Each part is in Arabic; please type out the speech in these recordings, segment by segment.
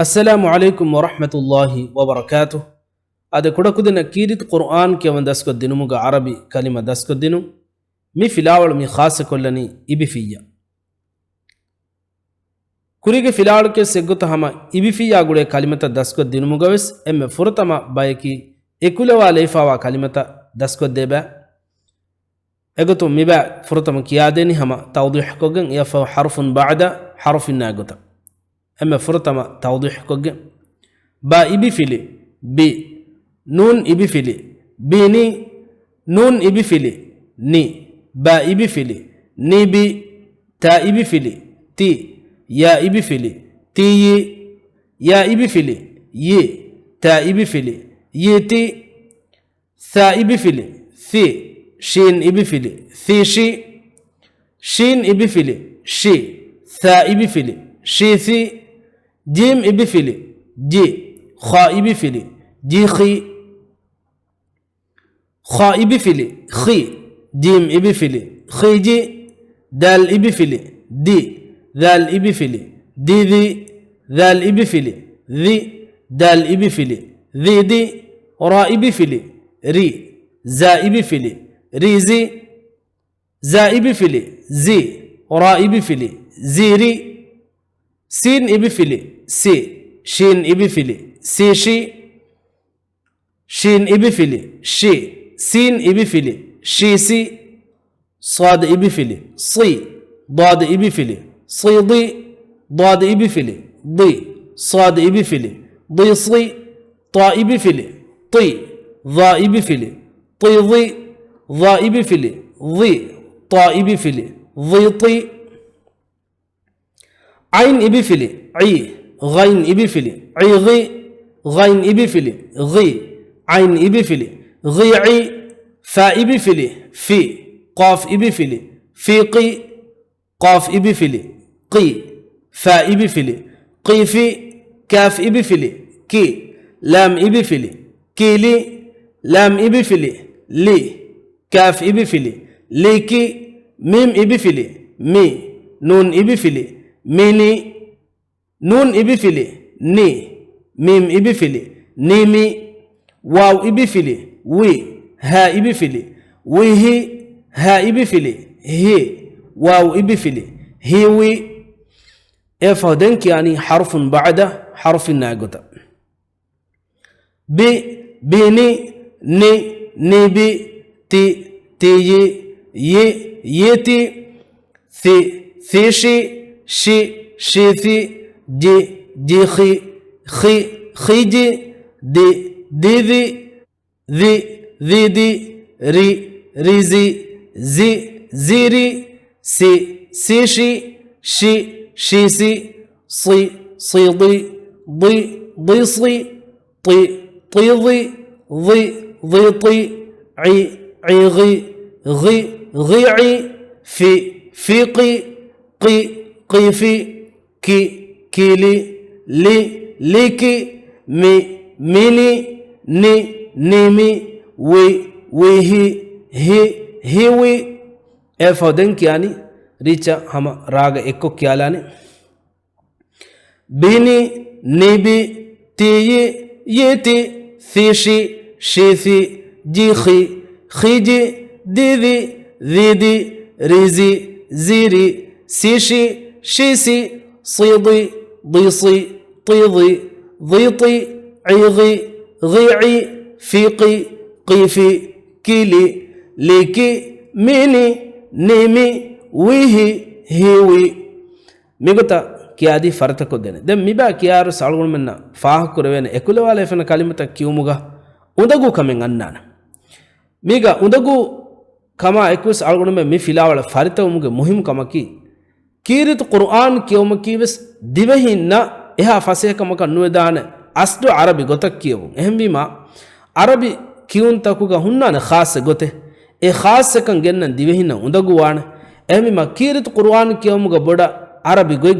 السلام عليكم ورحمة الله وبركاته. هذا كده كده كيرت قرآن كي من دسك الدينو مغا عربي كلمة دسك الدينو مي في الأول مي خاصة كلني إبي فيا كوريك في الأول كي سجوت هما إبي فيا غوري كلمة دسك الدينو مغا بس أم فرطما بايكي إكولا واليفا وكلمة دسك الدبا أقولتو ميبا فرطما كيادني هما توضيح كوجن يفا حرف بعد حرف ناقطة أما فرطما توضيح كوجن با إبي فيلي بي نون إبي فيلي بيني نون إبي فيلي ني با إبي فيلي ني بي تا إبي فيلي تي يا إبي فيلي تي يا إبي فيلي ي تا إبي فيلي يتي ثا إبي فيلي ثي شين إبي فيلي ثي شي شين إبي فيلي شي ثا إبي فيلي شي ثي جيم إبي فيلي جي خا إبي فيلي جي خي خا إبي فيلي خي جيم إبي فيلي خي جي دال إبي فيلي دي ذال إبي فيلي دي ذي ذال إبي فيلي ذي دال إبي فيلي ذي دي را إبي فيلي ري زا إبي فيلي ري زي زا إبي فيلي زي را إبي فيلي زيري سين إبي فيلي سي شين إبي فيلي سي شي شين إبي فيلي شي سين إبي فيلي شي سي صاد إبي فيلي صي ضاد إبي فيلي صي ضي ضاد إبي فيلي ضي صاد إبي فيلي ضي صي طا إبي فيلي طي ضا إبي فيلي طي ضي ضا إبي فيلي ضي طا إبي فيلي ضي طي عين إبي فيلي عي غين إبي فيلي عي غي غين إبي فيلي غي عين إبي فيلي غي عي فا إبي فيلي في قاف إبي فيلي في قي قاف إبي فيلي قي فا إبي فيلي قي في كاف إبي فيلي كي لام إبي فيلي كي لي لام إبي فيلي لي كاف إبي فيلي لي كي ميم إبي فيلي مي نون إبي فيلي ميني نون إبي فيلي ني ميم إبي فيلي نيمي واو إبي فيلي وي ها إبي فيلي ويهي ها إبي فيلي هي واو إبي فيلي هي وي إفادنك يعني حرف بعد حرف ناقطة بي بيني ني ني بي تي تي ي يتي ثي ثيشي شي شيثي جي جي خي خي خيجي دي ديذي ذي ذي دي ري ريزي زي زيري سي سيشي شي شيسي صي صيضي ضي ضيصي طي طيضي ضي ضيطي عي عيغي غي غيعي في فيقي قي قيفي كي كيلي لي ليكي مي ميني ني نيمي وي ويهي هي هيوي افودنك يعني ريچا هم راگ اكو كيالاني بيني نيبي تي يتي ثيشي شيثي جيخي خيجي ديذي ذيدي ريزي زيري سيشي شيسي صيضي ضيصي طيضي ضيطي عيغي غيعي فيقي قيفي كيلي ليكي ميني نيمي ويهي هيوي ميغتا كيادي فرتكو دينه دم ميبا كيار سالغون منا فاه كروين اكولا والے فن كلمه كيومغا اندغو كمن انانا ميغا اندغو كما اكوس سالغون مي فيلاول فرتومغ مهم كمكي كيرت قرآن كيوم كيبس ديوهن اها فصيح كمك نويدان أصل عربي غتك كيوم اهم بما عربي كيون تاكوغا هنان خاص غته اي خاص كان گنن ديوهن اندغوان اهم بما كيرت قرآن كيوم بودا عربي غوي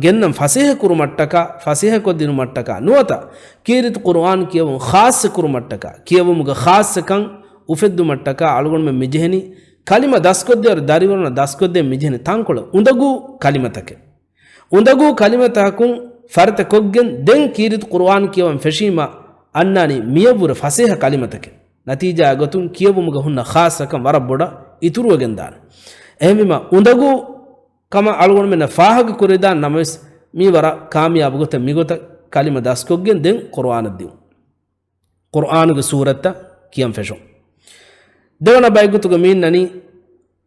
گنن فصيح كرمٹکا فصيح کو دين مٹکا نوتا كيرت قرآن كيوم خاص كرمٹکا كيوم خاص كان افد مٹکا علغون میں مجهني كلمة داسكودي اور داريورنا داسكودي ميجهن تانكولا اندغو كلمة تاكي اندغو كلمة تاكون farta koggen den kirit qur'an kiyawan feshima annani miyabura faseha kalimatake natija gotun kiyabumuga hunna khasakam warabboda ituruwagen dan ehmima undagu kama algon mena fahaga kuridan namis mi wara kamiyab gota migota kalima das koggen den qur'an diu qur'an ge surata kiyam fesho devana baygutuga min nani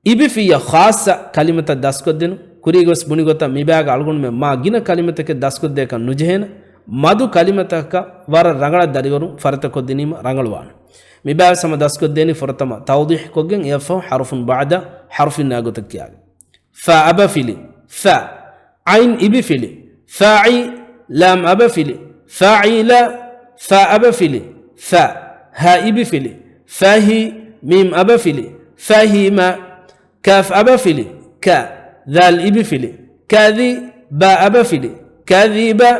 ibifiya khasa kalimata das koddenu kurigos bunigota mibaga algon me ma gina kalimatake das kodde kan nujehena madu kalimataka war rangala dariwaru farata koddinima rangalwana mibaga sama das koddeni fortama tawdih koggen yafa harfun ba'da harfin nagotakkiyaga fa abafili fa ain ibifili fa'i lam abafili fa'ila fa abafili fa ha ibifili fahi mim abafili fahima kaf abafili ka ذال إبفلي كذي با أبفلي كذيبا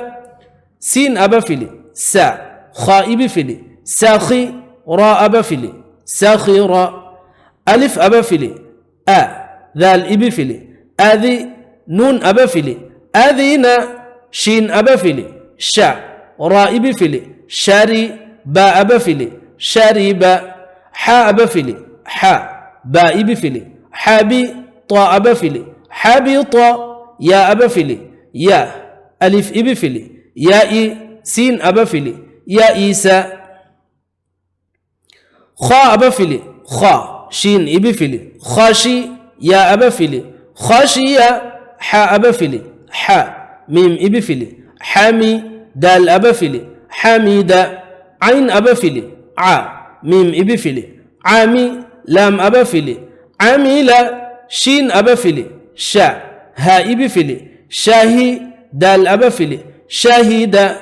سين أبفلي سا خا إبفلي ساخي را أبفلي ساخي را ألف أبفلي ذال إبفلي أذي نون أبفلي أذينا شين أبفلي شا را إبفلي شاري با أبفلي شاريبا حا أبفلي حا با إبفلي حابي طا أبفلي حبط يا أبفلي يا ألف إبفلي يا إي سين أبفلي يا إيسا خا أبفلي خا شين إبفلي خاشي يا أبفلي خاشية حا أبفلي حا ميم إبفلي حامي دال أبفلي حميدة عين أبفلي ع ميم إبفلي عامي لام أبفلي عاملة شين أبفلي شا ها إبفلي شاهي دال أبفلي شاهيدا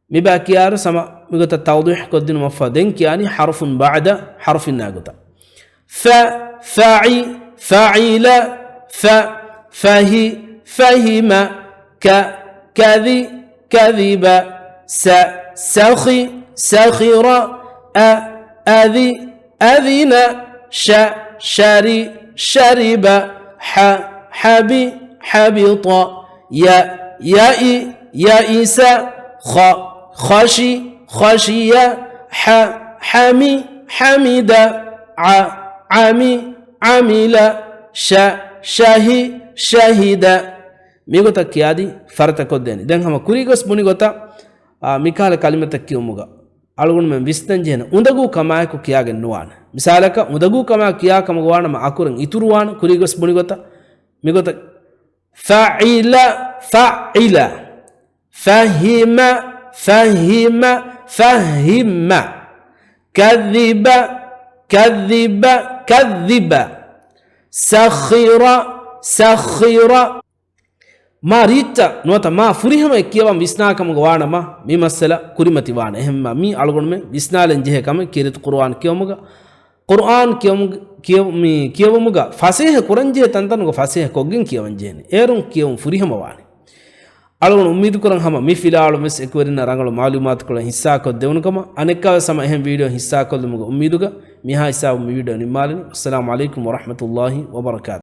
مباكيار سما مغت التوضيح قدن مفادين يعني حرف بعد حرف ناقطة فاعي فاعيلا فاهي فاهما كذي كذبا ساخي ساخرا آذي آذينا شاري شاربا حبي حبيطا يائي يائسا خاشي خاشيا حامي حميدا عامي عميلا شاهي شاهدا ميغوتا كيادي فرتا كوديني دين هما كوريغوس بونيغوتا ميكال كلمة كيوموغا algun men vistan jena undagu kamaay ko kiyagen nuwan misalaka undagu kama kiya kamagwana ma akuren ituruwan kurigos bunigota migota fa'ila fa'ila fahima fahima fahima kadhiba kadhiba kadhiba sakhira sakhira marita nota ma furihama ekkiyawan visnakam gwana mi masala kurimati wana ehma mi algon me visnalen jehe kam kirit qur'an kiyomuga qur'an kiyomuga fasih kuranje tantan go fasih kogin kiyawan jene erun kiyum furihama wana algon ummid kuran hama mi filalu mes ekwerina rangalo malumat kula hissa ko devunukama anekka sama ehem video hissa ko dumuga ummiduga mi ha hissa video ni malini assalamu alaikum wa rahmatullahi wa barakatuh.